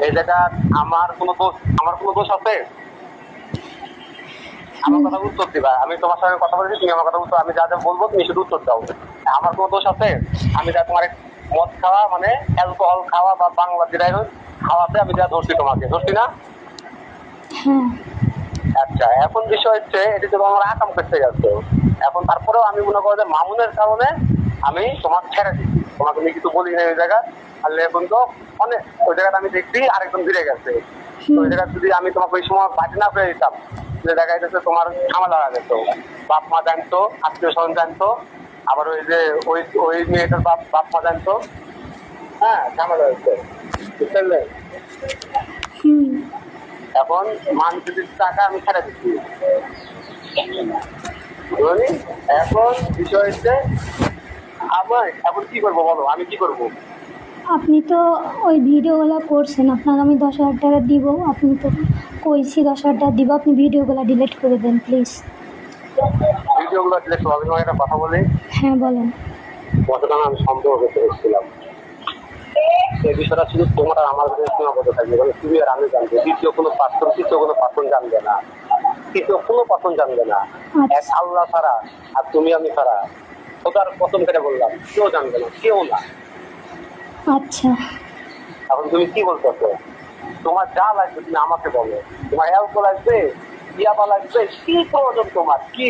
এই জায়গা আমার কোনো দোষ আছে? আমার কথা উত্তর দিবা। আমি তোমার সঙ্গে কথা বলেছি, তুমি আমার কথা উত্তর, আমি যা যা বলবো তুমি শুধু উত্তর দাও। আমার কোনো দোষ আছে? আমি যা তোমার মদ খাওয়া মানে অ্যালকোহল খাওয়া বা বাংলা যেটাই হোক খাওয়াতে আমি যা ধরছি তোমাকে, ধরছি না? আচ্ছা, এখন বিষয় হচ্ছে এটি তো আমার আকাম করতে যাচ্ছে। এখন তারপরেও আমি মনে করো যে মামুনের কারণে আমি তোমাকে ছেড়ে দিচ্ছি, তোমাকে আমি কিছু বলি না ওই জায়গা। আর এখন তো অনেক ওই জায়গাটা আমি দেখছি আরেকজন ফিরে গেছে। ওই জায়গায় যদি আমি তোমাকে ওই সময় বাড়ি না পেয়ে দিতাম, যে দেখা যাচ্ছে তোমার ঝামেলা হয়ে যেত। বাপ মা জানতো, আত্মীয় স্বজন জানতো, আবার ওই যে ওই মেয়েটার বাপ মা জানতো। হ্যাঁ, ঝামেলা হয়েছে, বুঝতে পারলে? এখন মানুষের টাকা আমি ছেড়ে দিচ্ছি। এখন বিষয় হচ্ছে আমার এখন কি করবো বলো, আমি কি করবো? আপনি তো ওই ভিডিওগুলো করছেন, আপনাকে আমি 10,000 টাকা দিব। আপনি তো কইছি 10,000 টাকা দিব, আপনি ভিডিওগুলো ডিলিট করে দেন প্লিজ। ভিডিওগুলো ডিলেক্ট হবে। তোমাকে একটা কথা বলি, হ্যাঁ বলেন। কতটা আমি সন্দেহ করতে হচ্ছিলাম এই বিষয়টা শুধু তোমার আর আমার কাছে সীমাবদ্ধ থাকবে, মানে তুমি আর আমি জানবে, তৃতীয় কোনো পার্সন জানবে না, তৃতীয় কোনো পার্সন জানবে না, এক আল্লাহ ছাড়া আর তুমি আমি ছাড়া। খোদার কসম কেটে বললাম, কেউ জানবে না, কেউ না। আচ্ছা, এখন তুমি কি বলতেছো? তোমার যা লাগবে তুমি আমাকে বলো। তোমার অ্যালকোহল লাগবে, ইয়াবা লাগবে, কি প্রয়োজন তোমার? কি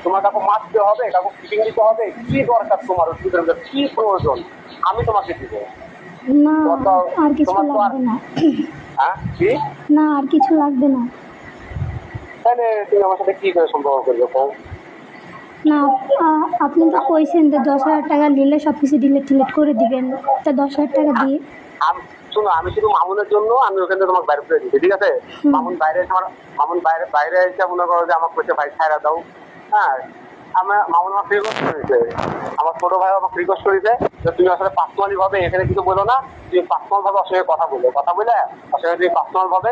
তোমার কাউকে মারতে হবে, কাউকে ফিটিং দিতে হবে? কি দরকার তোমার ওষুধের মধ্যে? কি প্রয়োজন আমি তোমাকে দিব। না আর কিছু লাগবে না। হ্যাঁ, কি না আর কিছু লাগবে না। তাহলে তুমি আমার সাথে কি করে সম্পর্ক করবে কও? না আপনি তো কইছেন যে 10,000 টাকা নিলে সব কিছু ডিলিট করে দিবেন, তা 10,000 টাকা দিয়ে। শোনো, আমি শুধু মামুনের জন্য আমি ওখান থেকে তোমাকে বাইরে করে দিচ্ছি, ঠিক আছে? মামুন বাইরে এসে মনে করো যে আমার কইছে ভাই ছাইরা দাও। হ্যাঁ, মামুন আমাকে রিকোয়েস্ট করেছে, আমার ছোট ভাই আমাকে রিকোয়েস্ট করেছে যে তুমি আসলে পার্সোনালি ভাবে এখানে কিছু বলো না, তুমি পার্সোনাল ভাবে ওর সঙ্গে কথা বলে ওর সঙ্গে তুমি পার্সোনাল ভাবে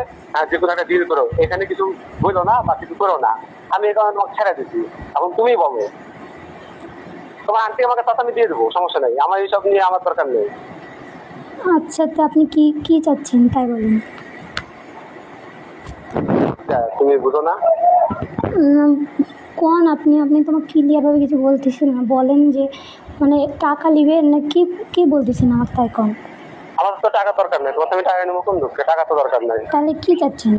যে কোনো একটা ডিল করো, এখানে কিছু বলো না বা কিছু করো না। আমি এই কারণে তোমাকে ছেড়ে দিচ্ছি। এখন তুমি বলো, তোমার আন্টি আমাকে কথা আমি দিয়ে দেবো, সমস্যা নেই, আমার এইসব নিয়ে আমার দরকার নেই। আচ্ছা, তো আপনি কি চাচ্ছেন তাই বলেন। তুমি বুঝো না? কোন আপনি তোমাকে ক্লিয়ারভাবে কিছু বলতেছেন না, বলেন যে মানে টাকা নিবেন না কি বলতেছেন আমার, তাই কোন? আমার তো টাকা দরকার নেই, তোমার আমি টাকা নেবো কোন দুঃখে? টাকা তো দরকার নাই। তাহলে কি চাচ্ছেন?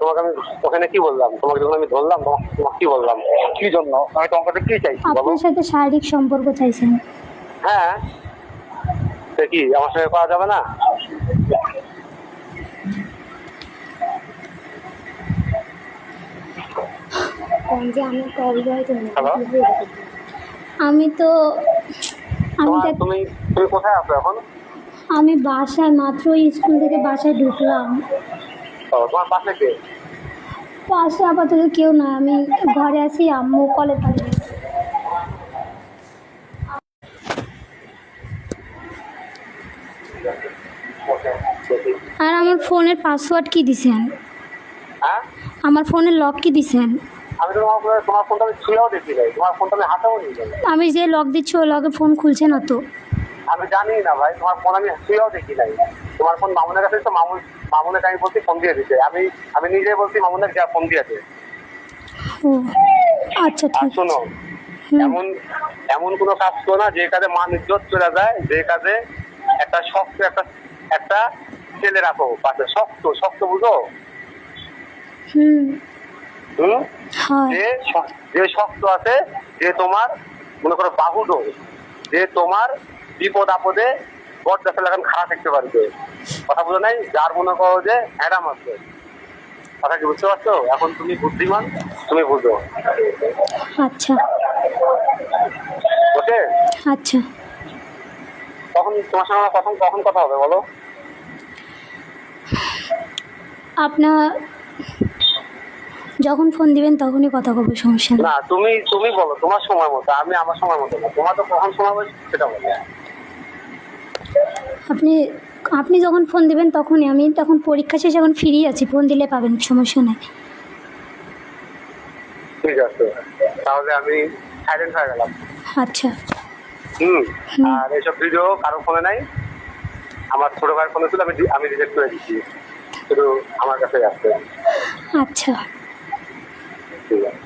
তোমাকে আমি ওখানে কি বললাম? তোমাকে যখন আমি ধরলাম তোমাকে কি বললাম? কি জন্য আমি তোমার কাছে কি চাইছি বলো? আপনার সাথে শারীরিক সম্পর্ক চাইছেন? হ্যাঁ, কি আমার সঙ্গে করা যাবে না? আমি তো তুমি কোথায় আছো এখন? আমি বাসায়, মাত্র স্কুল থেকে বাসায় ঢুকলাম। তোমার পাশে কে? পাশে আপাতত কেউ না, আমি ঘরে আছি, আম্মু কলেজ গেছে। আর আমার ফোনের পাসওয়ার্ড কি দিছেন? হ্যাঁ, আমার ফোনের লক কি দিছেন? আমি তো তোমার ফোনটা আমি ছুঁয়েও দেখি নাই, তোমার ফোনটা আমি হাতেও নিই নাই। আমি যে লক দিচ্ছি ওই লকে ফোন খুলছে না তো। আমি জানি না ভাই, তোমার ফোন আমি ছুঁয়েও দেখি নাই। তোমার ফোন মামুনের কাছে, তো মামুনের আমি বলছি ফোন দিয়ে দিতে, আমি নিজেই বলছি মামুনের যা ফোন দিয়েছে। ও আচ্ছা, ঠিক আছে। শোনো, এমন কোনো কাজ করো না যে কাজে মান ইজ্জত চলে যায়, যে কাজে একটা শক্ত একটা ছেলে রাখো পাশে, শক্ত বুঝো? যে শক্ত আছে, যে তোমার মনে করো বাহুডোর, যে তোমার বিপদ আপদে বড় এখন খারাপ দেখতে পারবে, কথা বুঝো নাই? যার মনে করো যে অ্যাডাম আছে, কথা কি বুঝতে পারছো? এখন তুমি বুদ্ধিমান, তুমি বুঝো। আচ্ছা ওকে, আচ্ছা। তখন তোমার সঙ্গে কখন কথা হবে বলো? আপনার যখন ফোন দিবেন তখনই কথা বলবো, সমস্যা নেই। না, তুমি বলো তোমার সময় মতো, আমি আমার সময় মতো না। তোমার তো কখন সময় হবে সেটা বলো। আপনি যখন ফোন দিবেন তখনই, আমি তখন পরীক্ষা শেষে এখন ফ্রি আছি, ফোন দিলে পাবেন, সমস্যা নেই। ঠিক আছে, তাহলে আমি সাইলেন্ট হয়ে গেলাম। আচ্ছা। আর এইসব ভিডিও কারো ফোনে নাই? আমার ছোট ভাইয়ের ফোনে ছিল, আমি রিজেক্ট করে দিচ্ছি, শুধু আমার কাছে আসছে। আচ্ছা। ঠিক আছে।